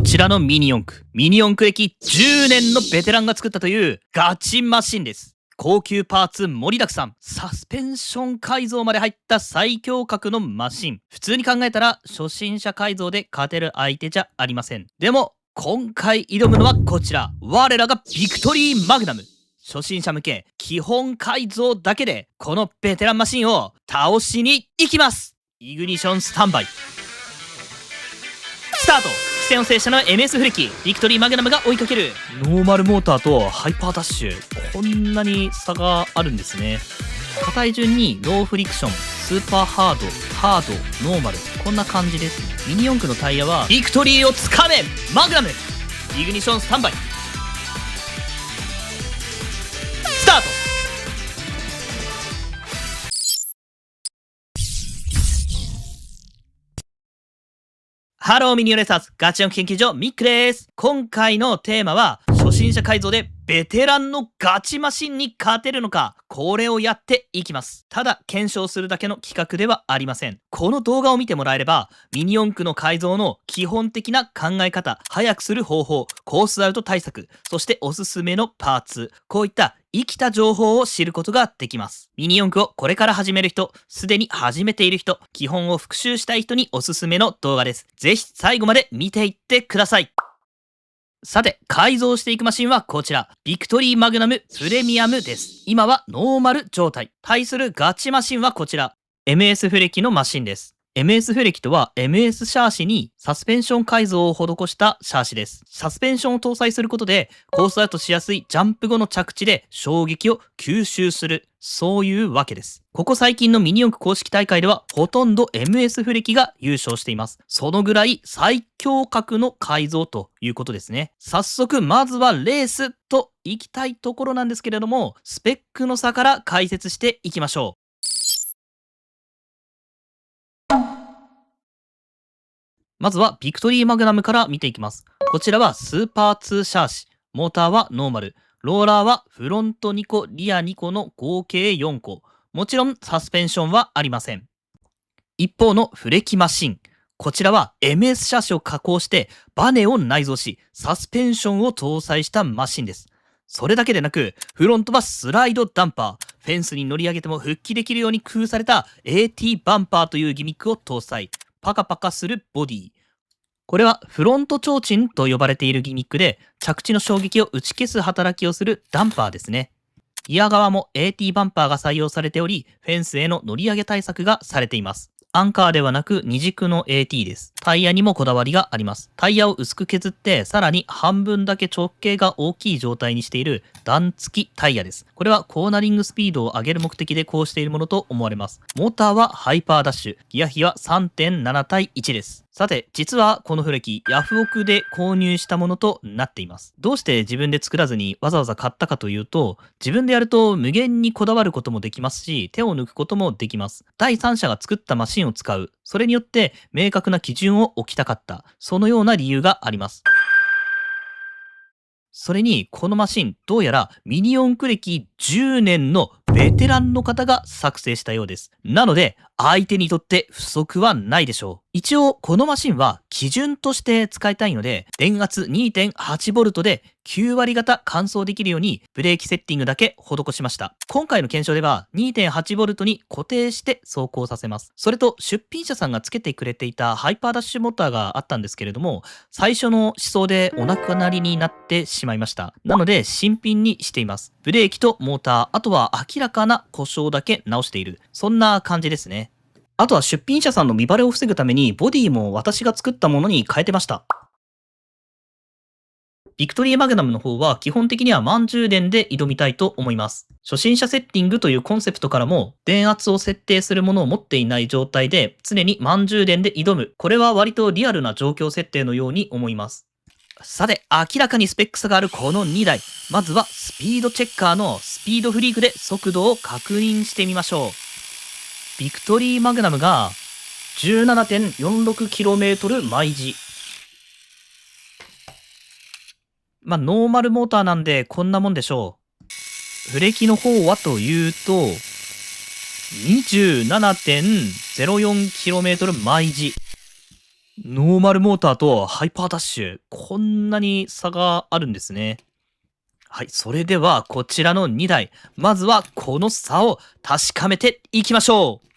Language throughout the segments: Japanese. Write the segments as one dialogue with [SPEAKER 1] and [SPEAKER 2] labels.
[SPEAKER 1] ちらのミニ四駆歴10年のベテランが作ったというガチマシンです。高級パーツ盛りだくさん、サスペンション改造まで入った最強格のマシン。普通に考えたら初心者改造で勝てる相手じゃありません。でも今回挑むのはこちら、我らがビクトリーマグナム。初心者向け基本改造だけでこのベテランマシンを倒しに行きます。イグニションスタンバイスタート。苦戦を制したのは MS フレキ、ビクトリーマグナムが追いかける。ノーマルモーターとハイパーダッシュ、こんなに差があるんですね。硬い順にローフリクション、スーパーハード、ハード、ノーマル、こんな感じですね。ミニ四駆のタイヤはビクトリーをつかめマグナム。イグニションスタンバイスタート。ハローミニオレーサーズガチ四駆研究所ミックです。今回のテーマは初心者改造でベテランのガチマシンに勝てるのか、これをやっていきます。ただ検証するだけの企画ではありません。この動画を見てもらえればミニ四駆の改造の基本的な考え方、早くする方法、コースアウト対策、そしておすすめのパーツ、こういった生きた情報を知ることができます。ミニ四駆をこれから始める人、すでに始めている人、基本を復習したい人におすすめの動画です。ぜひ最後まで見ていってください。さて、改造していくマシンはこちら。ビクトリーマグナムプレミアムです。今はノーマル状態。対するガチマシンはこちら。MS フレキのマシンです。MS フレキとは MS シャーシにサスペンション改造を施したシャーシです。サスペンションを搭載することでコースアウトしやすいジャンプ後の着地で衝撃を吸収する。そういうわけです。ここ最近のミニ四駆公式大会ではほとんど MS フレキが優勝しています。そのぐらい最強格の改造ということですね。早速まずはレースといきたいところなんですけれども、スペックの差から解説していきましょう。まずはビクトリーマグナムから見ていきます。こちらはスーパー2シャーシ、モーターはノーマル、ローラーはフロント2個、リア2個の合計4個。もちろんサスペンションはありません。一方のフレキマシン。こちらは MS シャシを加工してバネを内蔵し、サスペンションを搭載したマシンです。それだけでなく、フロントはスライドダンパー、フェンスに乗り上げても復帰できるように工夫された AT バンパーというギミックを搭載。パカパカするボディ。これはフロント提灯と呼ばれているギミックで、着地の衝撃を打ち消す働きをするダンパーですね。ギア側も AT バンパーが採用されており、フェンスへの乗り上げ対策がされています。アンカーではなく二軸の AT です。タイヤにもこだわりがあります。タイヤを薄く削って、さらに半分だけ直径が大きい状態にしている段付きタイヤです。これはコーナリングスピードを上げる目的でこうしているものと思われます。モーターはハイパーダッシュ。ギア比は 3.7 対1です。さて、実はこのフレキ、ヤフオクで購入したものとなっています。どうして自分で作らずにわざわざ買ったかというと、自分でやると無限にこだわることもできますし、手を抜くこともできます。第三者が作ったマシンを使う。それによって明確な基準を置きたかった。そのような理由があります。それに、このマシン、どうやらミニ四駆歴10年のベテランの方が作成したようです。なので、相手にとって不足はないでしょう。一応、このマシンは基準として使いたいので、電圧 2.8V で9割方乾燥できるようにブレーキセッティングだけ施しました。今回の検証では 2.8V に固定して走行させます。それと出品者さんが付けてくれていたハイパーダッシュモーターがあったんですけれども、最初の試走でお亡くなりになってしまいました。なので新品にしています。ブレーキとモーター、あとは明らかな故障だけ直している。そんな感じですね。あとは出品者さんの見バレを防ぐためにボディも私が作ったものに変えてました。ビクトリーマグナムの方は基本的には満充電で挑みたいと思います。初心者セッティングというコンセプトからも電圧を設定するものを持っていない状態で常に満充電で挑む。これは割とリアルな状況設定のように思います。さて、明らかにスペック差があるこの2台。まずはスピードチェッカーのスピードフリークで速度を確認してみましょう。ビクトリーマグナムが 17.46km 毎時。ノーマルモーターなんでこんなもんでしょう。フレキの方はというと、27.04km 毎時。ノーマルモーターとハイパーダッシュ、こんなに差があるんですね。はい、それではこちらの2台、まずはこの差を確かめていきましょう。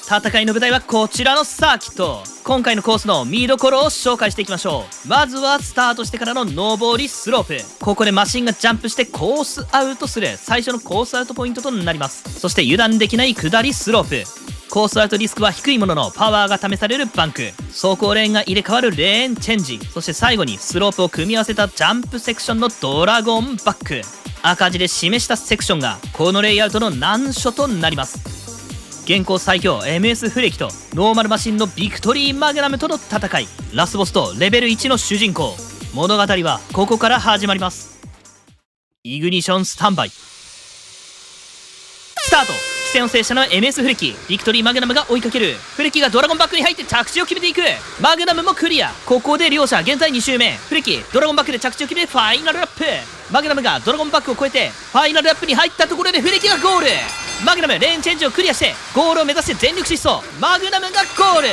[SPEAKER 1] 戦いの舞台はこちらのサーキット。今回のコースの見どころを紹介していきましょう。まずはスタートしてからの上りスロープ。ここでマシンがジャンプしてコースアウトする最初のコースアウトポイントとなります。そして油断できない下りスロープ。コースアウトリスクは低いもののパワーが試されるバンク、走行レーンが入れ替わるレーンチェンジ、そして最後にスロープを組み合わせたジャンプセクションのドラゴンバック。赤字で示したセクションがこのレイアウトの難所となります。現行最強 MS フレキとノーマルマシンのビクトリーマグナムとの戦い、ラスボスとレベル1の主人公。物語はここから始まります。イグニションスタンバイスタート。起戦を制したのは MS フレキ。ビクトリーマグナムが追いかける。フレキがドラゴンバックに入って着地を決めていく。マグナムもクリア。ここで両者現在2周目。フレキドラゴンバックで着地を決めファイナルラップ。マグナムがドラゴンバックを越えてファイナルラップに入ったところでフレキがゴール。マグナムレーンチェンジをクリアしてゴールを目指して全力疾走。マグナムがゴール。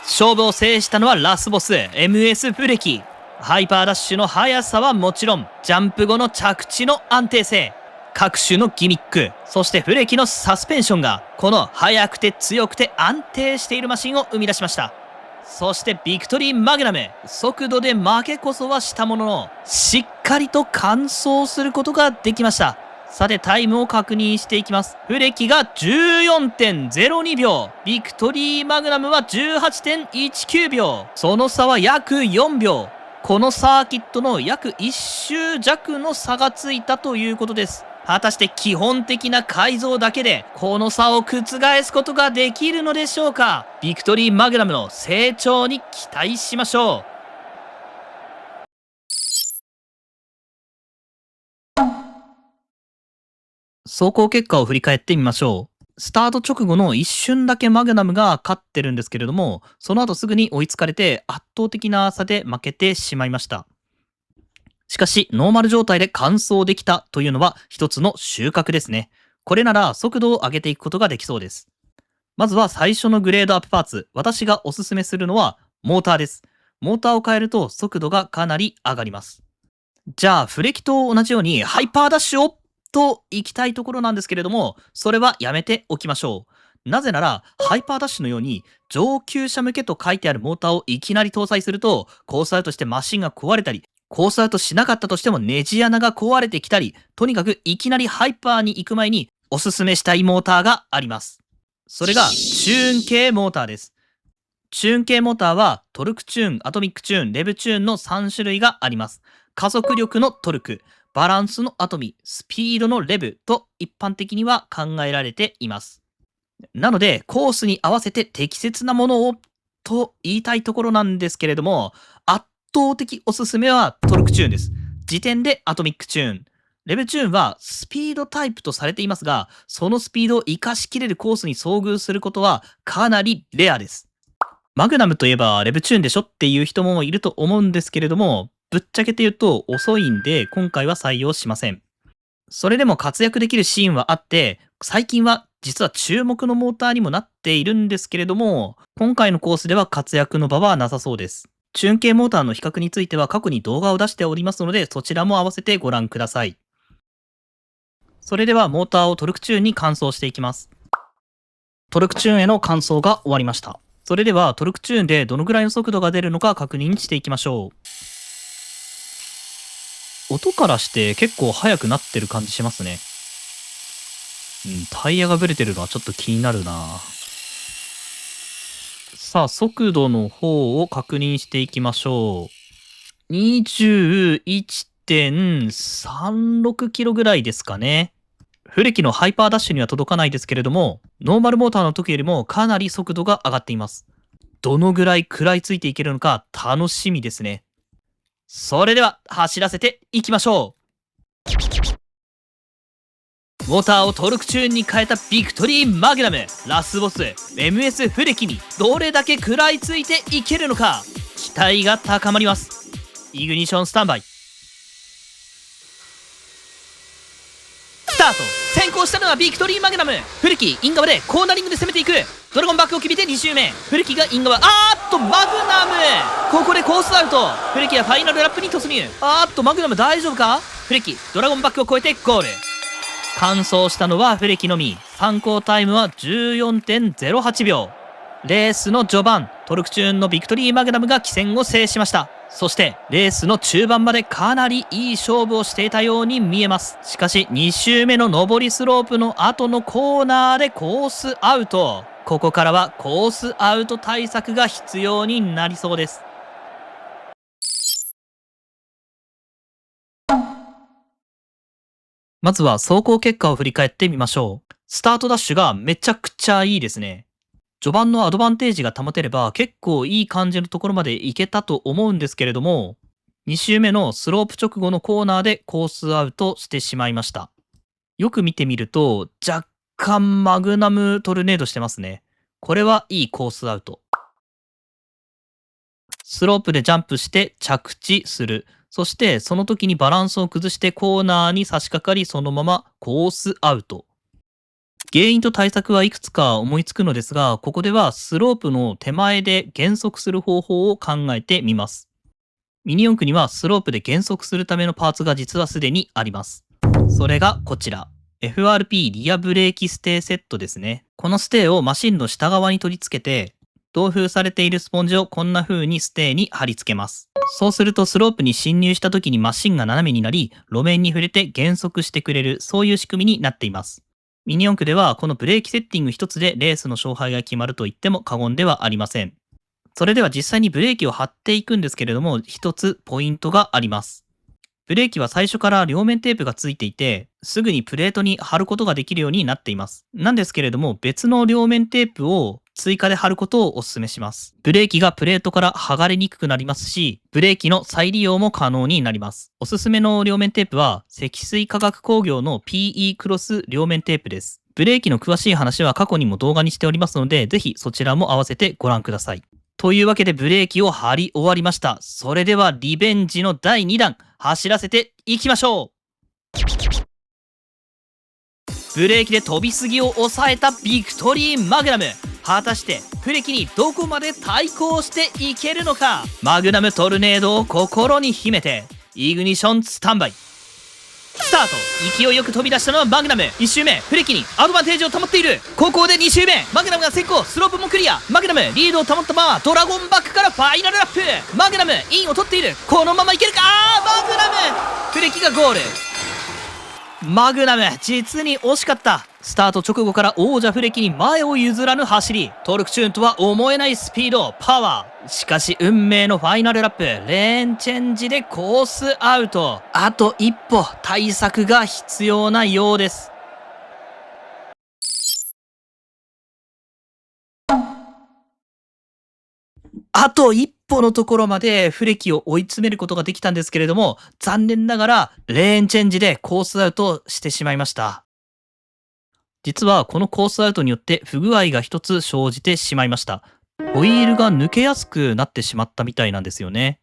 [SPEAKER 1] 勝負を制したのはラスボス MS フレキ。ハイパーダッシュの速さはもちろん、ジャンプ後の着地の安定性、各種のギミック、そしてフレキのサスペンションがこの速くて強くて安定しているマシンを生み出しました。そしてビクトリーマグナム、速度で負けこそはしたもののしっかりと完走することができました。さてタイムを確認していきます。フレキが 14.02 秒、ビクトリーマグナムは 18.19 秒、その差は約4秒。このサーキットの約1周弱の差がついたということです。果たして基本的な改造だけでこの差を覆すことができるのでしょうか。ビクトリーマグナムの成長に期待しましょう。走行結果を振り返ってみましょう。スタート直後の一瞬だけマグナムが勝ってるんですけれども、その後すぐに追いつかれて圧倒的な差で負けてしまいました。しかしノーマル状態で完走できたというのは一つの収穫ですね。これなら速度を上げていくことができそうです。まずは最初のグレードアップパーツ、私がおすすめするのはモーターです。モーターを変えると速度がかなり上がります。じゃあフレキと同じようにハイパーダッシュをと行きたいところなんですけれども、それはやめておきましょう。なぜならハイパーダッシュのように上級者向けと書いてあるモーターをいきなり搭載すると、コースアウトしてマシンが壊れたり、コースアウトしなかったとしてもネジ穴が壊れてきたり、とにかくいきなりハイパーに行く前におすすめしたいモーターがあります。それがチューン系モーターです。チューン系モーターはトルクチューン、アトミックチューン、レブチューンの3種類があります。加速力のトルク、バランスのアトミ、スピードのレブと一般的には考えられています。なのでコースに合わせて適切なものをと言いたいところなんですけれども、圧倒的おすすめはトルクチューンです。時点でアトミックチューン。レベチューンはスピードタイプとされていますが、そのスピードを活かしきれるコースに遭遇することはかなりレアです。マグナムといえばレブチューンでしょっていう人もいると思うんですけれども、ぶっちゃけて言うと遅いんで今回は採用しません。それでも活躍できるシーンはあって、最近は実は注目のモーターにもなっているんですけれども、今回のコースでは活躍の場はなさそうです。チューン系モーターの比較については過去に動画を出しておりますので、そちらも合わせてご覧ください。それではモーターをトルクチューンに換装していきます。トルクチューンへの換装が終わりました。それではトルクチューンでどのぐらいの速度が出るのか確認していきましょう。音からして結構速くなってる感じしますね。タイヤがブレてるのはちょっと気になるな。さあ、速度の方を確認していきましょう。21.36 キロぐらいですかね。フレキのハイパーダッシュには届かないですけれども、ノーマルモーターの時よりもかなり速度が上がっています。どのぐらい食らいついていけるのか楽しみですね。それでは走らせていきましょう。モーターをトルクチューンに変えたビクトリーマグナム、ラスボス MS フレキにどれだけ食らいついていけるのか期待が高まります。イグニションスタンバイスタート。先行行したのはビクトリーマグナム。古木イン側でコーナリングで攻めていく。ドラゴンバックを決めて2周目。古木がイン側、マグナム、ここでコースアウト。古木はファイナルラップに突入。マグナム大丈夫か。古木ドラゴンバックを越えてゴール。完走したのは古木のみ。参考タイムは 14.08 秒。レースの序盤、トルクチューンのビクトリーマグナムが騎戦を制しました。そしてレースの中盤までかなりいい勝負をしていたように見えます。しかし2周目の上りスロープの後のコーナーでコースアウト。ここからはコースアウト対策が必要になりそうです。まずは走行結果を振り返ってみましょう。スタートダッシュがめちゃくちゃいいですね。序盤のアドバンテージが保てれば結構いい感じのところまでいけたと思うんですけれども、2周目のスロープ直後のコーナーでコースアウトしてしまいました。よく見てみると若干マグナムトルネードしてますね。これはいいコースアウト。スロープでジャンプして着地する。そしてその時にバランスを崩してコーナーに差し掛かり、そのままコースアウト。原因と対策はいくつか思いつくのですが、ここではスロープの手前で減速する方法を考えてみます。ミニ四駆にはスロープで減速するためのパーツが実はすでにあります。それがこちら。FRP リアブレーキステーセットですね。このステーをマシンの下側に取り付けて、同封されているスポンジをこんな風にステーに貼り付けます。そうするとスロープに進入した時にマシンが斜めになり、路面に触れて減速してくれる、そういう仕組みになっています。ミニ四駆ではこのブレーキセッティング一つでレースの勝敗が決まると言っても過言ではありません。それでは実際にブレーキを貼っていくんですけれども、一つポイントがあります。ブレーキは最初から両面テープがついていて、すぐにプレートに貼ることができるようになっています。なんですけれども、別の両面テープを追加で貼ることをお勧めします。ブレーキがプレートから剥がれにくくなりますし、ブレーキの再利用も可能になります。おすすめの両面テープは、積水化学工業の PE クロス両面テープです。ブレーキの詳しい話は過去にも動画にしておりますので、ぜひそちらも合わせてご覧ください。というわけでブレーキを貼り終わりました。それではリベンジの第2弾、走らせていきましょう。ブレーキで飛びすぎを抑えたビクトリーマグナム。果たして古木にどこまで対抗していけるのか。マグナムトルネードを心に秘めてイグニションスタンバイスタート。勢いよく飛び出したのはマグナム。1周目古木にアドバンテージを保っている。ここで2周目マグナムが先行、スロープもクリア。マグナムリードを保ったままドラゴンバックからファイナルラップ。マグナムインを取っている。このままいけるか。マグナム古木がゴール。マグナム実に惜しかった。スタート直後から王者古木に前を譲らぬ走り。トルクチューンとは思えないスピード、パワー。しかし運命のファイナルラップ、レーンチェンジでコースアウト。あと一歩対策が必要なようです。あと一歩のところまで古木を追い詰めることができたんですけれども、残念ながらレーンチェンジでコースアウトしてしまいました。実はこのコースアウトによって不具合が一つ生じてしまいました。ホイールが抜けやすくなってしまったみたいなんですよね。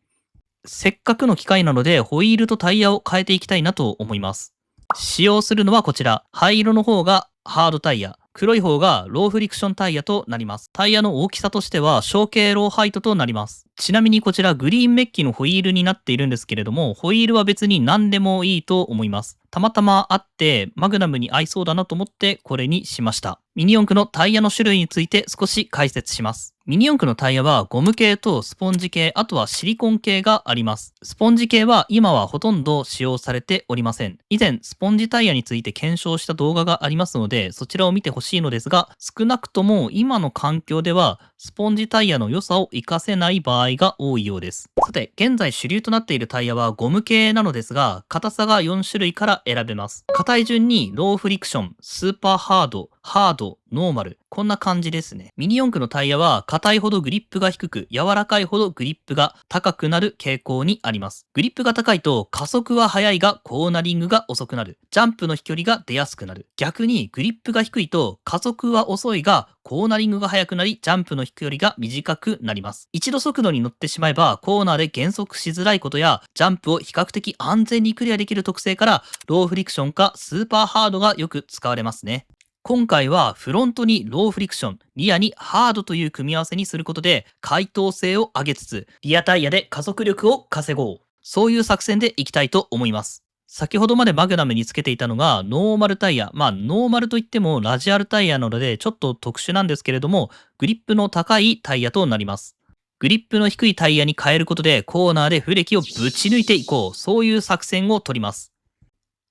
[SPEAKER 1] せっかくの機会なのでホイールとタイヤを変えていきたいなと思います。使用するのはこちら。灰色の方がハードタイヤ、黒い方がローフリクションタイヤとなります。タイヤの大きさとしては小径ローハイトとなります。ちなみにこちらグリーンメッキのホイールになっているんですけれども、ホイールは別に何でもいいと思います。たまたまあってマグナムに合いそうだなと思ってこれにしました。ミニ四駆のタイヤの種類について少し解説します。ミニ四駆のタイヤはゴム系とスポンジ系、あとはシリコン系があります。スポンジ系は今はほとんど使用されておりません。以前スポンジタイヤについて検証した動画がありますので、そちらを見てほしいのですが、少なくとも今の環境ではスポンジタイヤの良さを活かせない場合が多いようです。さて、現在主流となっているタイヤはゴム系なのですが、硬さが4種類から選べます。硬い順にローフリクション、スーパーハード、ハード、ノーマル。こんな感じですね。ミニ四駆のタイヤは硬いほどグリップが低く、柔らかいほどグリップが高くなる傾向にあります。グリップが高いと加速は速いがコーナリングが遅くなる。ジャンプの飛距離が出やすくなる。逆にグリップが低いと加速は遅いがコーナリングが速くなり、ジャンプの飛距離が短くなります。一度速度に乗ってしまえばコーナーで減速しづらいことや、ジャンプを比較的安全にクリアできる特性から、ローフリクションかスーパーハードがよく使われますね。今回はフロントにローフリクション、リアにハードという組み合わせにすることで解凍性を上げつつ、リアタイヤで加速力を稼ごう。そういう作戦でいきたいと思います。先ほどまでマグナムにつけていたのがノーマルタイヤ。ノーマルといってもラジアルタイヤなのでちょっと特殊なんですけれども、グリップの高いタイヤとなります。グリップの低いタイヤに変えることでコーナーでブレーキをぶち抜いていこう。そういう作戦を取ります。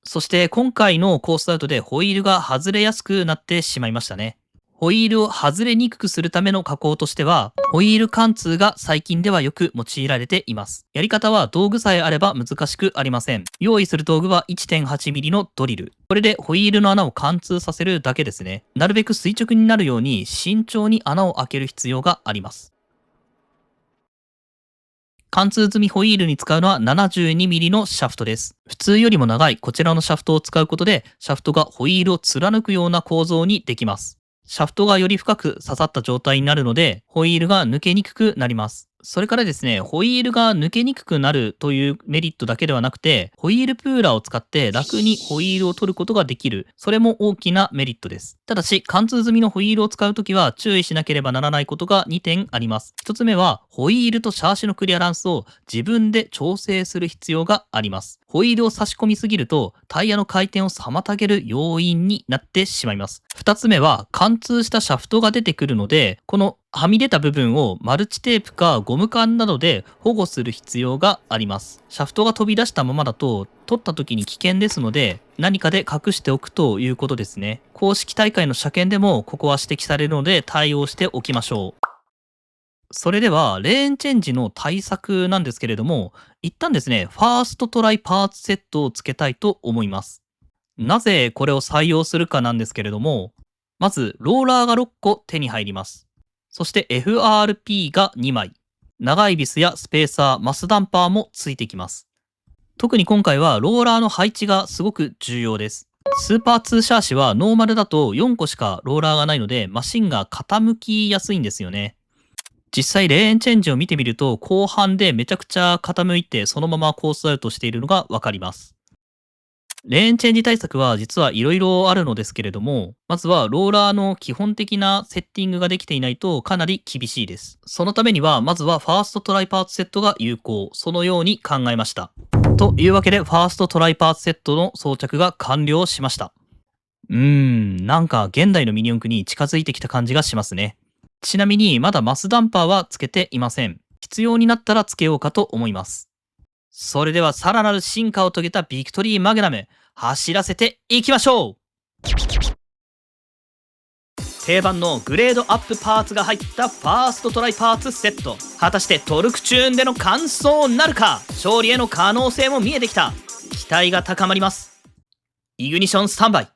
[SPEAKER 1] そして今回のコースアウトでホイールが外れやすくなってしまいましたね。ホイールを外れにくくするための加工としては、ホイール貫通が最近ではよく用いられています。やり方は道具さえあれば難しくありません。用意する道具は 1.8mm のドリル。これでホイールの穴を貫通させるだけですね。なるべく垂直になるように慎重に穴を開ける必要があります。貫通済みホイールに使うのは 72mm のシャフトです。普通よりも長いこちらのシャフトを使うことで、シャフトがホイールを貫くような構造にできます。シャフトがより深く刺さった状態になるので、ホイールが抜けにくくなります。それからですね、ホイールが抜けにくくなるというメリットだけではなくて、ホイールプーラーを使って楽にホイールを取ることができる。それも大きなメリットです。ただし、貫通済みのホイールを使うときは注意しなければならないことが2点あります。1つ目は、ホイールとシャーシのクリアランスを自分で調整する必要があります。ホイールを差し込みすぎると、タイヤの回転を妨げる要因になってしまいます。2つ目は、貫通したシャフトが出てくるので、このはみ出た部分をマルチテープかゴム管などで保護する必要があります。シャフトが飛び出したままだと取った時に危険ですので、何かで隠しておくということですね。公式大会の車検でもここは指摘されるので対応しておきましょう。それではレーンチェンジの対策なんですけれども、一旦ですね、ファーストトライパーツセットを付けたいと思います。なぜこれを採用するかなんですけれども、まずローラーが6個手に入ります。そして FRP が2枚。長いビスやスペーサー、マスダンパーもついてきます。特に今回はローラーの配置がすごく重要です。スーパー2シャーシはノーマルだと4個しかローラーがないのでマシンが傾きやすいんですよね。実際レーンチェンジを見てみると後半でめちゃくちゃ傾いてそのままコースアウトしているのがわかります。レーンチェンジ対策は実はいろいろあるのですけれども、まずはローラーの基本的なセッティングができていないとかなり厳しいです。そのためにはまずはファーストトライパーツセットが有効。そのように考えました。というわけでファーストトライパーツセットの装着が完了しました。なんか現代のミニ四駆に近づいてきた感じがしますね。ちなみにまだマスダンパーはつけていません。必要になったらつけようかと思います。それではさらなる進化を遂げたビクトリーマグナム、走らせていきましょう。定番のグレードアップパーツが入ったファーストトライパーツセット。果たしてトルクチューンでの完走なるか。勝利への可能性も見えてきた。期待が高まります。イグニションスタンバイ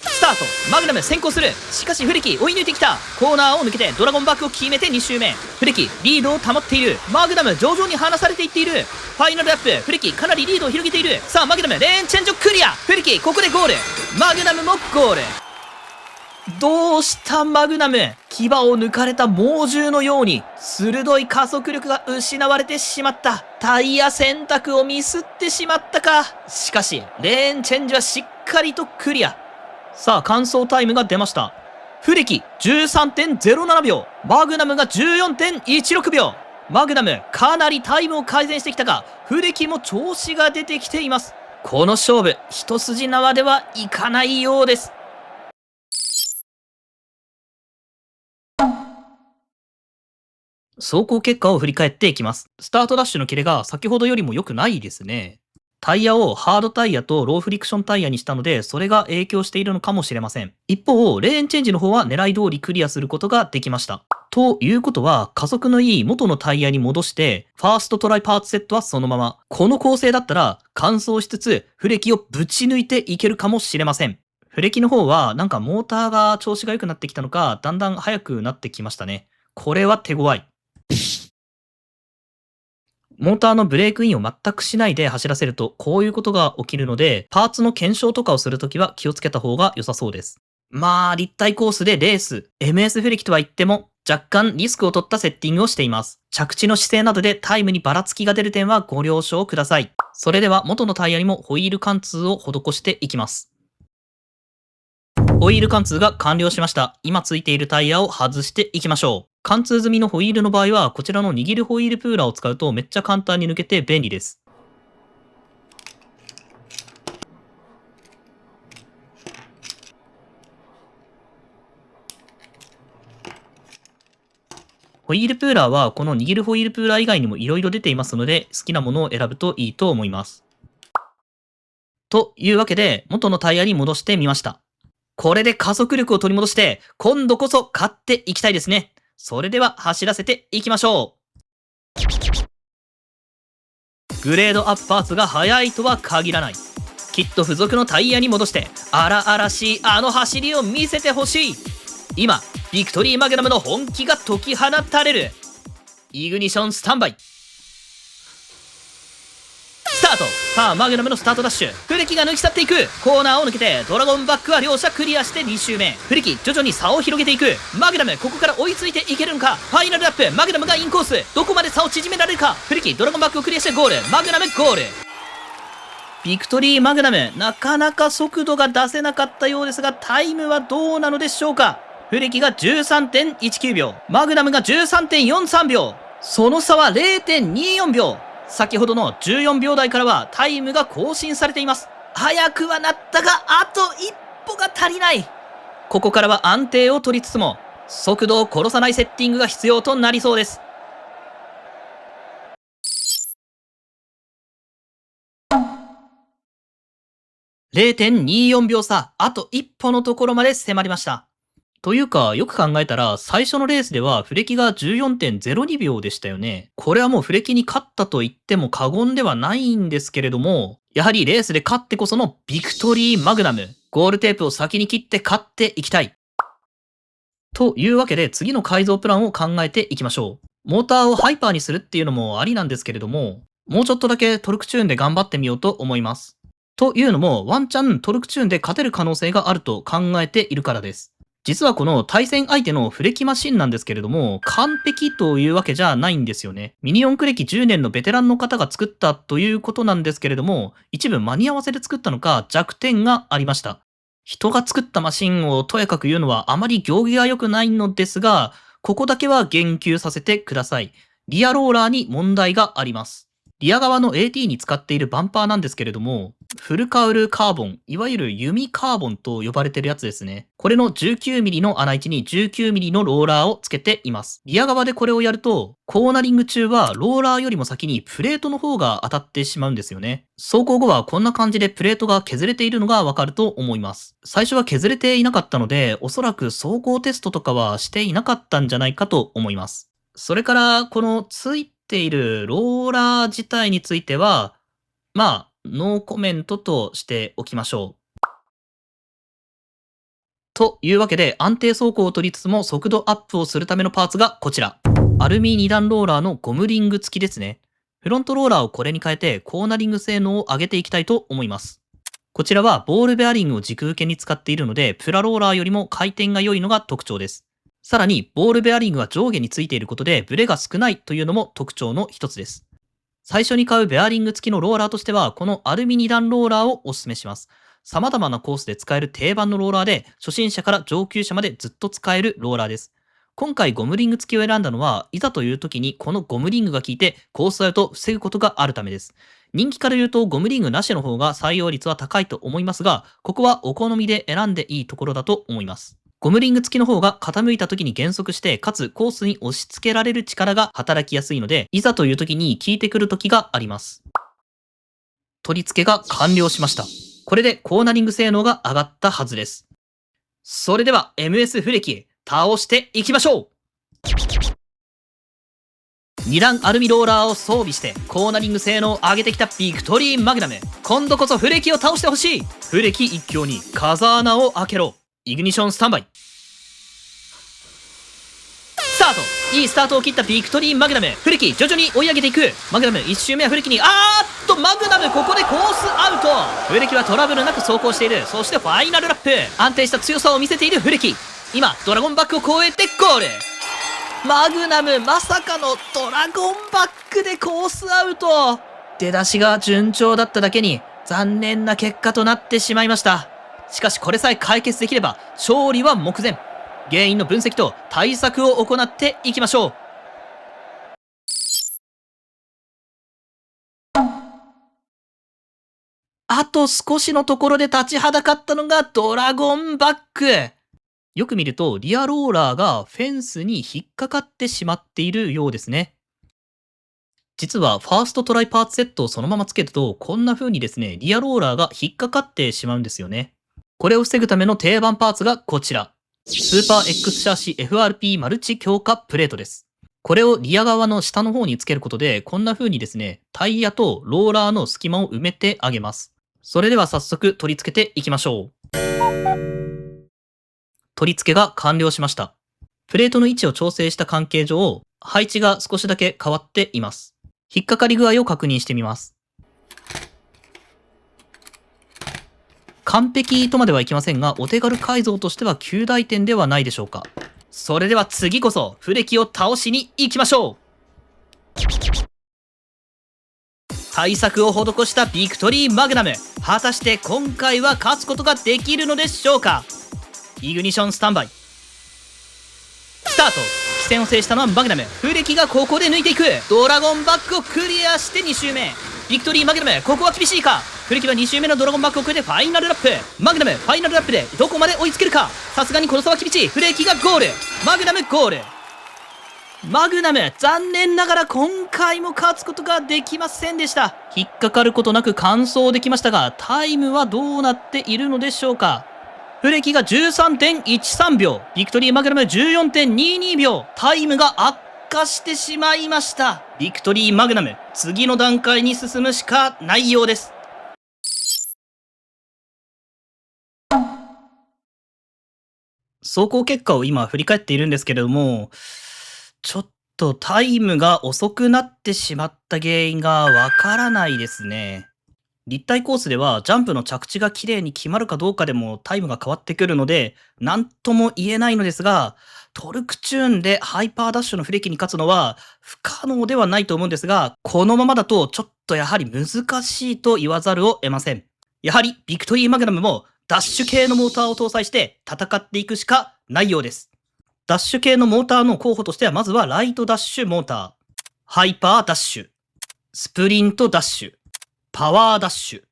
[SPEAKER 1] スタート。マグナム先行する。しかしフレキ追い抜いてきた。コーナーを抜けてドラゴンバックを決めて2周目。フレキリードを保っている。マグナム徐々に離されていっている。ファイナルラップ。フレキかなりリードを広げている。さあマグナムレーンチェンジをクリア。フレキここでゴール。マグナムもゴール。どうしたマグナム。牙を抜かれた猛獣のように鋭い加速力が失われてしまった。タイヤ選択をミスってしまったか。しかしレーンチェンジはしっかりとクリア。さあ完走タイムが出ました。フレキ 13.07 秒、マグナムが 14.16 秒。マグナムかなりタイムを改善してきたが、フレキも調子が出てきています。この勝負一筋縄ではいかないようです。走行結果を振り返っていきます。スタートダッシュのキレが先ほどよりも良くないですね。タイヤをハードタイヤとローフリクションタイヤにしたので、それが影響しているのかもしれません。一方、レーンチェンジの方は狙い通りクリアすることができました。ということは、加速のいい元のタイヤに戻して、ファーストトライパーツセットはそのまま。この構成だったら、完走しつつ、フレキをぶち抜いていけるかもしれません。ブレーキの方はなんかモーターが調子が良くなってきたのか、だんだん速くなってきましたね。これは手強い。モーターのブレークインを全くしないで走らせると、こういうことが起きるので、パーツの検証とかをするときは気をつけた方が良さそうです。まあ、立体コースでレース、MS フレキとは言っても、若干リスクを取ったセッティングをしています。着地の姿勢などでタイムにばらつきが出る点はご了承ください。それでは元のタイヤにもホイール貫通を施していきます。ホイール貫通が完了しました。今ついているタイヤを外していきましょう。貫通済みのホイールの場合は、こちらの握るホイールプーラーを使うとめっちゃ簡単に抜けて便利です。ホイールプーラーはこの握るホイールプーラー以外にも色々出ていますので、好きなものを選ぶといいと思います。というわけで、元のタイヤに戻してみました。これで加速力を取り戻して、今度こそ勝っていきたいですね。それでは走らせていきましょう。グレードアップパーツが速いとは限らない。きっと付属のタイヤに戻して、荒々しいあの走りを見せてほしい。今、ビクトリーマグナムの本気が解き放たれる。イグニションスタンバイ。スタート。さあ、マグナムのスタートダッシュ。フレキが抜き去っていく。コーナーを抜けて、ドラゴンバックは両者クリアして2周目。フレキ、徐々に差を広げていく。マグナム、ここから追いついていけるのか。ファイナルラップ、マグナムがインコース。どこまで差を縮められるか。フレキ、ドラゴンバックをクリアしてゴール。マグナムゴール。ビクトリーマグナム、なかなか速度が出せなかったようですが、タイムはどうなのでしょうか。フレキが 13.19 秒。マグナムが 13.43 秒。その差は 0.24 秒。先ほどの14秒台からはタイムが更新されています。速くはなったが、あと一歩が足りない。ここからは安定を取りつつも、速度を殺さないセッティングが必要となりそうです。0.24 秒差、あと一歩のところまで迫りました。というか、よく考えたら、最初のレースではフレキが 14.02 秒でしたよね。これはもうフレキに勝ったと言っても過言ではないんですけれども、やはりレースで勝ってこそのビクトリーマグナム。ゴールテープを先に切って勝っていきたい。というわけで次の改造プランを考えていきましょう。モーターをハイパーにするっていうのもありなんですけれども、もうちょっとだけトルクチューンで頑張ってみようと思います。というのも、ワンチャントルクチューンで勝てる可能性があると考えているからです。実はこの対戦相手のフレキマシンなんですけれども、完璧というわけじゃないんですよね。ミニ四駆歴10年のベテランの方が作ったということなんですけれども、一部間に合わせで作ったのか弱点がありました。人が作ったマシンをとやかく言うのはあまり行儀が良くないのですが、ここだけは言及させてください。リアローラーに問題があります。リア側の AT に使っているバンパーなんですけれども、フルカウルカーボン、いわゆる弓カーボンと呼ばれてるやつですね。これの 19mm の穴位置に 19mm のローラーをつけています。リア側でこれをやると、コーナリング中はローラーよりも先にプレートの方が当たってしまうんですよね。走行後はこんな感じでプレートが削れているのがわかると思います。最初は削れていなかったので、おそらく走行テストとかはしていなかったんじゃないかと思います。それから、このついているローラー自体については、まあ、ノーコメントとしておきましょう。というわけで、安定走行を取りつつも速度アップをするためのパーツがこちら。アルミ2段ローラーのゴムリング付きですね。フロントローラーをこれに変えてコーナリング性能を上げていきたいと思います。こちらはボールベアリングを軸受けに使っているので、プラローラーよりも回転が良いのが特徴です。さらに、ボールベアリングは上下についていることでブレが少ないというのも特徴の一つです。最初に買うベアリング付きのローラーとしては、このアルミ2段ローラーをお勧めします。様々なコースで使える定番のローラーで、初心者から上級者までずっと使えるローラーです。今回ゴムリング付きを選んだのは、いざという時にこのゴムリングが効いてコースアウトを防ぐことがあるためです。人気から言うとゴムリングなしの方が採用率は高いと思いますが、ここはお好みで選んでいいところだと思います。ゴムリング付きの方が傾いた時に減速して、かつコースに押し付けられる力が働きやすいので、いざという時に効いてくる時があります。取り付けが完了しました。これでコーナリング性能が上がったはずです。それでは MS フレキ倒していきましょう。2段アルミローラーを装備してコーナリング性能を上げてきたビクトリーマグナム。今度こそフレキを倒してほしい。フレキ一強に風穴を開けろ。イグニションスタンバイ。スタート。いいスタートを切ったビクトリーマグナム。フレキ徐々に追い上げていく。マグナム1周目はフレキにマグナムここでコースアウト。フレキはトラブルなく走行している。そしてファイナルラップ。安定した強さを見せているフレキ。今ドラゴンバックを越えてゴール。マグナムまさかのドラゴンバックでコースアウト。出だしが順調だっただけに残念な結果となってしまいました。しかしこれさえ解決できれば勝利は目前。原因の分析と対策を行っていきましょう。あと少しのところで立ちはだかったのがドラゴンバック。よく見るとリアローラーがフェンスに引っかかってしまっているようですね。実はファーストトライパーツセットをそのままつけるとこんな風にですね、リアローラーが引っかかってしまうんですよね。これを防ぐための定番パーツがこちら。スーパー X シャーシ FRP マルチ強化プレートです。これをリア側の下の方につけることでこんな風にですね、タイヤとローラーの隙間を埋めてあげます。それでは早速取り付けていきましょう。取り付けが完了しました。プレートの位置を調整した関係上、配置が少しだけ変わっています。引っかかり具合を確認してみます。完璧とまではいきませんが、お手軽改造としては及第点ではないでしょうか。それでは次こそ、フレキを倒しに行きましょう。対策を施したビクトリーマグナム。果たして今回は勝つことができるのでしょうか。イグニションスタンバイ。スタート。起戦を制したのはマグナム。フレキがここで抜いていく。ドラゴンバックをクリアして2周目。ビクトリーマグナム、ここは厳しいか。フレキは2周目のドラゴンバックを越えてファイナルラップ。マグナムファイナルラップでどこまで追いつけるか。さすがにこの差は厳しい。フレキがゴール。マグナムゴール。マグナム残念ながら今回も勝つことができませんでした。引っかかることなく完走できましたが、タイムはどうなっているのでしょうか。フレキが 13.13 秒、ビクトリーマグナム 14.22 秒、タイムが悪化してしまいました。ビクトリーマグナム、次の段階に進むしかないようです。走行結果を今振り返っているんですけれども、ちょっとタイムが遅くなってしまった原因がわからないですね。立体コースではジャンプの着地が綺麗に決まるかどうかでもタイムが変わってくるので、何とも言えないのですが、トルクチューンでハイパーダッシュのフレキに勝つのは不可能ではないと思うんですが、このままだとちょっとやはり難しいと言わざるを得ません。やはりビクトリーマグナムもダッシュ系のモーターを搭載して戦っていくしかないようです。ダッシュ系のモーターの候補としては、まずはライトダッシュモーター、ハイパーダッシュ、スプリントダッシュ、パワーダッシュ、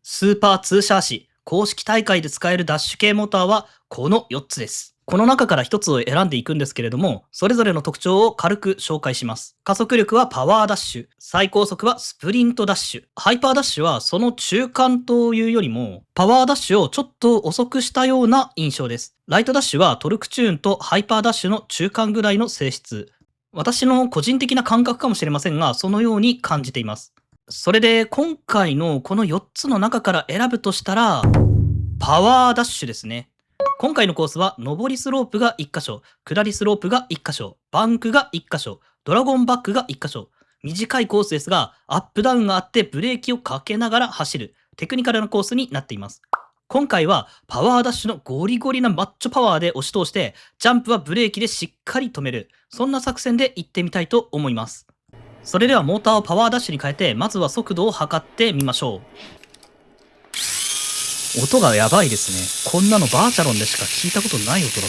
[SPEAKER 1] スーパーツーシャーシ、公式大会で使えるダッシュ系モーターはこの4つです。この中から1つを選んでいくんですけれども、それぞれの特徴を軽く紹介します。加速力はパワーダッシュ、最高速はスプリントダッシュ、ハイパーダッシュはその中間というよりも、パワーダッシュをちょっと遅くしたような印象です。ライトダッシュはトルクチューンとハイパーダッシュの中間ぐらいの性質。私の個人的な感覚かもしれませんが、そのように感じています。それで今回のこの4つの中から選ぶとしたら、パワーダッシュですね。今回のコースは上りスロープが1箇所、下りスロープが1箇所、バンクが1箇所、ドラゴンバックが1箇所。短いコースですが、アップダウンがあってブレーキをかけながら走るテクニカルなコースになっています。今回はパワーダッシュのゴリゴリなマッチョパワーで押し通して、ジャンプはブレーキでしっかり止める。そんな作戦で行ってみたいと思います。それではモーターをパワーダッシュに変えて、まずは速度を測ってみましょう。音がやばいですね。こんなのバーチャロンでしか聞いたことない音だぞ。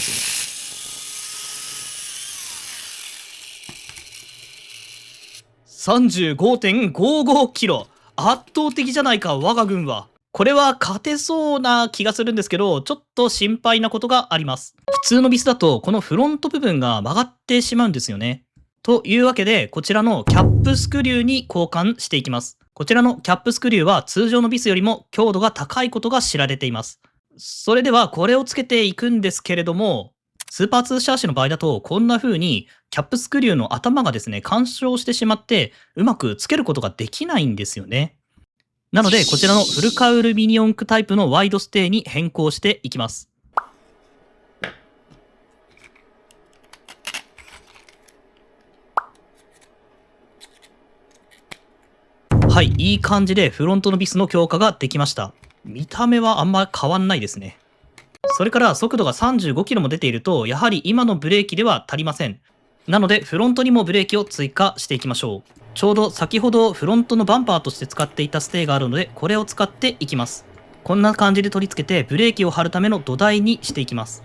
[SPEAKER 1] 35.55 キロ。圧倒的じゃないか、我が軍は。これは勝てそうな気がするんですけど、ちょっと心配なことがあります。普通のビスだと、このフロント部分が曲がってしまうんですよね。というわけで、こちらのキャップスクリューに交換していきます。こちらのキャップスクリューは通常のビスよりも強度が高いことが知られています。それではこれをつけていくんですけれども、スーパーツーシャーシの場合だと、こんな風にキャップスクリューの頭がですね、干渉してしまって、うまくつけることができないんですよね。なので、こちらのフルカウルミニ四駆タイプのワイドステイに変更していきます。はい、いい感じでフロントのビスの強化ができました。見た目はあんま変わんないですね。それから速度が35キロも出ていると、やはり今のブレーキでは足りません。なので、フロントにもブレーキを追加していきましょう。ちょうど先ほどフロントのバンパーとして使っていたステイがあるので、これを使っていきます。こんな感じで取り付けて、ブレーキを貼るための土台にしていきます。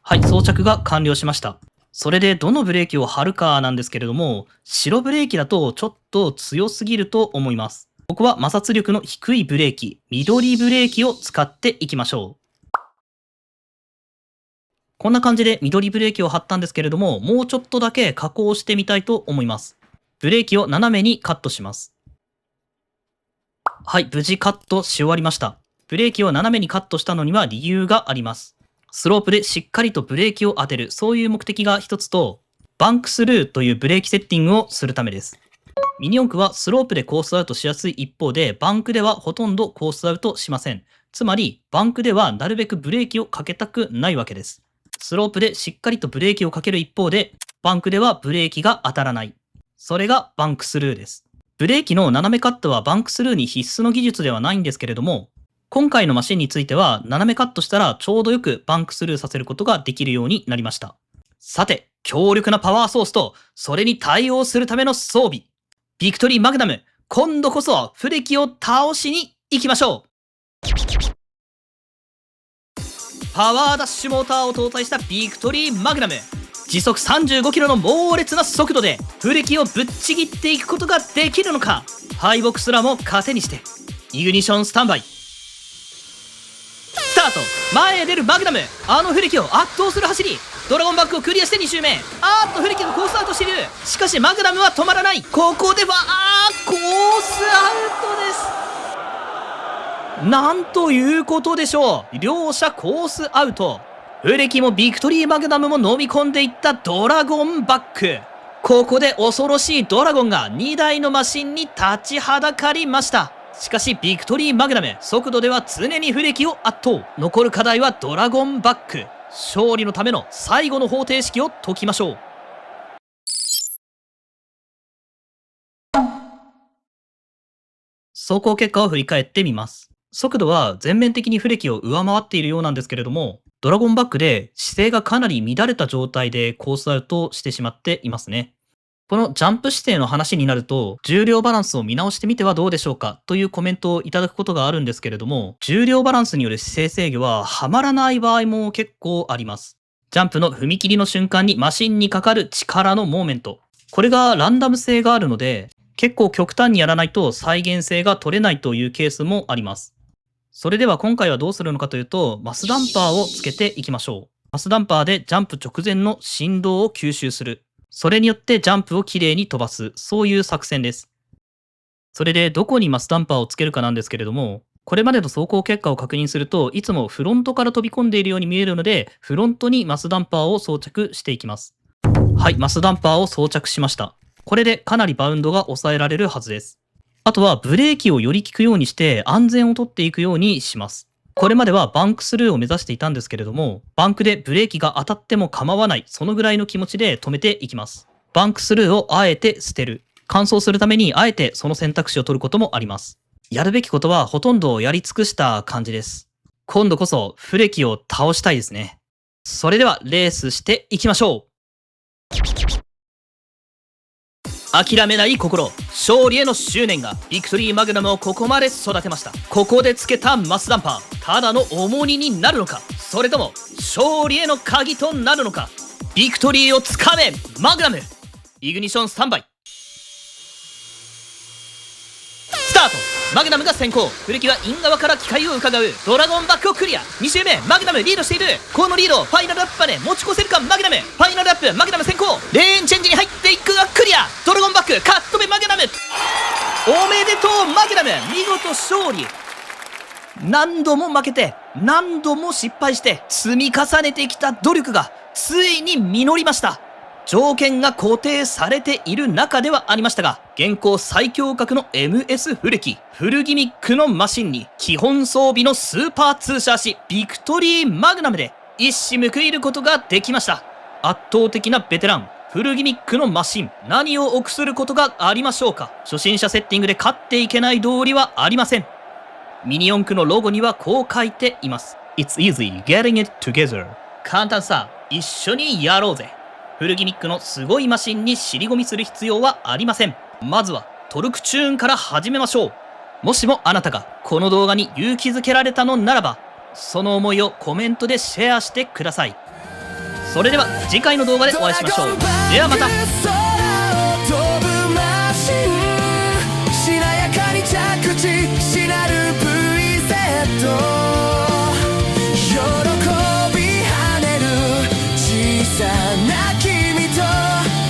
[SPEAKER 1] はい、装着が完了しました。それでどのブレーキを貼るかなんですけれども、白ブレーキだとちょっと強すぎると思います。僕は摩擦力の低いブレーキ、緑ブレーキを使っていきましょう。こんな感じで緑ブレーキを貼ったんですけれども、もうちょっとだけ加工してみたいと思います。ブレーキを斜めにカットします。はい、無事カットし終わりました。ブレーキを斜めにカットしたのには理由があります。スロープでしっかりとブレーキを当てる、そういう目的が一つと、バンクスルーというブレーキセッティングをするためです。ミニ四駆はスロープでコースアウトしやすい一方で、バンクではほとんどコースアウトしません。つまり、バンクではなるべくブレーキをかけたくないわけです。スロープでしっかりとブレーキをかける一方で、バンクではブレーキが当たらない。それがバンクスルーです。ブレーキの斜めカットはバンクスルーに必須の技術ではないんですけれども、今回のマシンについては斜めカットしたらちょうどよくバンクスルーさせることができるようになりました。さて、強力なパワーソースとそれに対応するための装備。ビクトリーマグナム、今度こそ不出来を倒しに行きましょう。パワーダッシュモーターを搭載したビクトリーマグナム。時速35キロの猛烈な速度で不出来をぶっちぎっていくことができるのか。敗北すらも糧にして、イグニションスタンバイ。スタート。前へ出るマグナム、あの不出来を圧倒する走り。ドラゴンバックをクリアして2周目。不出来がコースアウトしている。しかしマグナムは止まらない。ここではコースアウトです。なんということでしょう。両者コースアウト。不出来もビクトリーマグナムも飲み込んでいったドラゴンバック。ここで恐ろしいドラゴンが2台のマシンに立ちはだかりました。しかしビクトリーマグナム、速度では常に不出来を圧倒。残る課題はドラゴンバック。勝利のための最後の方程式を解きましょう。走行結果を振り返ってみます。速度は全面的に不出来を上回っているようなんですけれども、ドラゴンバックで姿勢がかなり乱れた状態でコースアウトしてしまっていますね。このジャンプ姿勢の話になると、重量バランスを見直してみてはどうでしょうかというコメントをいただくことがあるんですけれども、重量バランスによる姿勢制御ははまらない場合も結構あります。ジャンプの踏み切りの瞬間にマシンにかかる力のモーメント。これがランダム性があるので、結構極端にやらないと再現性が取れないというケースもあります。それでは今回はどうするのかというと、マスダンパーをつけていきましょう。マスダンパーでジャンプ直前の振動を吸収する。それによってジャンプをきれいに飛ばす。そういう作戦です。それでどこにマスダンパーをつけるかなんですけれども、これまでの走行結果を確認すると、いつもフロントから飛び込んでいるように見えるので、フロントにマスダンパーを装着していきます。はい、マスダンパーを装着しました。これでかなりバウンドが抑えられるはずです。あとはブレーキをより効くようにして安全をとっていくようにします。これまではバンクスルーを目指していたんですけれども、バンクでブレーキが当たっても構わない、そのぐらいの気持ちで止めていきます。バンクスルーをあえて捨てる。完走するためにあえてその選択肢を取ることもあります。やるべきことはほとんどやり尽くした感じです。今度こそ不出来を倒したいですね。それではレースしていきましょう。諦めない心、勝利への執念がビクトリーマグナムをここまで育てました。ここでつけたマスダンパー、ただの重荷になるのか、それとも勝利への鍵となるのか。ビクトリーをつかめマグナム。イグニションスタンバイ。スタート。マグナムが先行。古木はイン側から機械を伺う。ドラゴンバックをクリア。2周目マグナムリードしている。このリードをファイナルアップまで持ち越せるかマグナム。ファイナルアップマグナム先行。レーンチェンジに入っていくがクリア。ドラゴンバックカット目マグナム。おめでとうマグナム、見事勝利。何度も負けて、何度も失敗して、積み重ねてきた努力が、ついに実りました。条件が固定されている中ではありましたが、現行最強格の MS フレキ、フルギミックのマシンに、基本装備のスーパーツーシャーシ、ビクトリーマグナムで、一矢報いることができました。圧倒的なベテラン、フルギミックのマシン、何を臆することがありましょうか。初心者セッティングで勝っていけない道理はありません。ミニ四駆のロゴにはこう書いています。It's easy getting it together。簡単さ、一緒にやろうぜ。フルギミックのすごいマシンに尻込みする必要はありません。まずはトルクチューンから始めましょう。もしもあなたがこの動画に勇気づけられたのならば、その思いをコメントでシェアしてください。それでは次回の動画でお会いしましょう。ではまた。しなやかに着地しなる VZ 喜び跳ねる小さな君と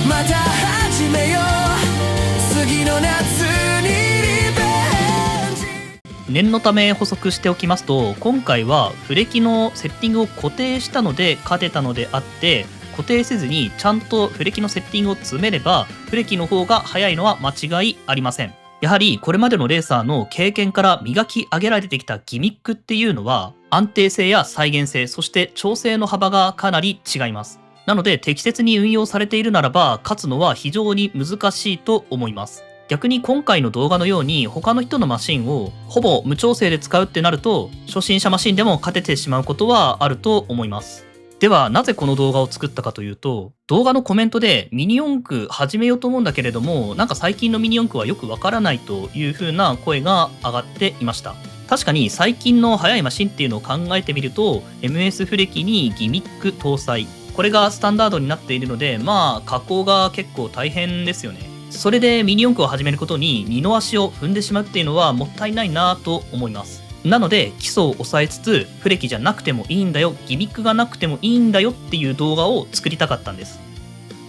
[SPEAKER 1] また始めよう次の夏にリベンジ。念のため補足しておきますと、今回はフレキのセッティングを固定したので勝てたのであって、固定せずにちゃんとフレキのセッティングを詰めればフレキの方が速いのは間違いありません。やはりこれまでのレーサーの経験から磨き上げられてきたギミックっていうのは安定性や再現性、そして調整の幅がかなり違います。なので適切に運用されているならば勝つのは非常に難しいと思います。逆に今回の動画のように他の人のマシンをほぼ無調整で使うってなると初心者マシンでも勝ててしまうことはあると思います。ではなぜこの動画を作ったかというと、動画のコメントでミニ四駆始めようと思うんだけれども、なんか最近のミニ四駆はよくわからないという風な声が上がっていました。確かに最近の速いマシンっていうのを考えてみると MS フレキにギミック搭載、これがスタンダードになっているので、まあ加工が結構大変ですよね。それでミニ四駆を始めることに二の足を踏んでしまうっていうのはもったいないなと思います。なので基礎を抑えつつフレキじゃなくてもいいんだよ、ギミックがなくてもいいんだよっていう動画を作りたかったんです。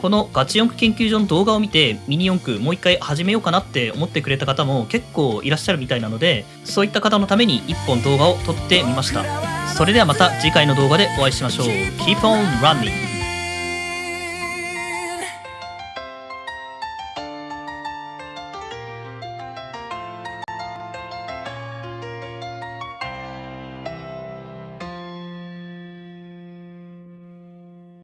[SPEAKER 1] このガチ四駆研究所の動画を見てミニ四駆もう一回始めようかなって思ってくれた方も結構いらっしゃるみたいなので、そういった方のために一本動画を撮ってみました。それではまた次回の動画でお会いしましょう。Keep on running!